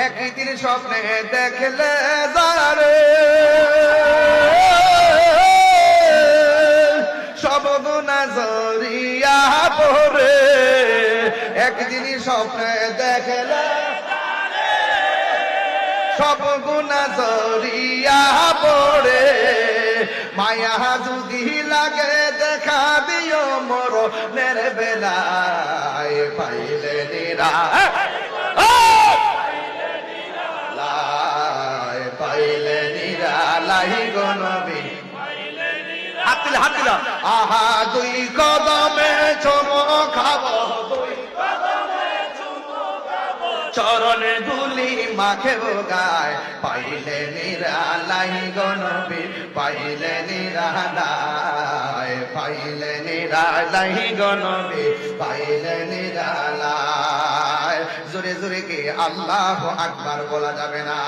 একদিন স্বপ্নে দেখলে যারে সব গুনাহ জড়িয়া পড়ে, একদিন স্বপ্নে দেখলে সব গুনাহ জড়িয়া পড়ে, মায়া যদি লাগে দেখা দিও মরণের বেলায়, পাইলে নিরালায়, পাইলে নিরালাই গো নবী। হাত দিলে হাত দিল, আহা দুই কদমে চুমো খাবো, চরণে ধুলি মাখে গায়, পাইলে নিরালাই গো নবী, পাইলে নিরালাই, পাইলে নিরালাই গো নবী, পাইলে নিরালাই। জোরে জোরে কি আল্লাহু আকবার বলা যাবে না?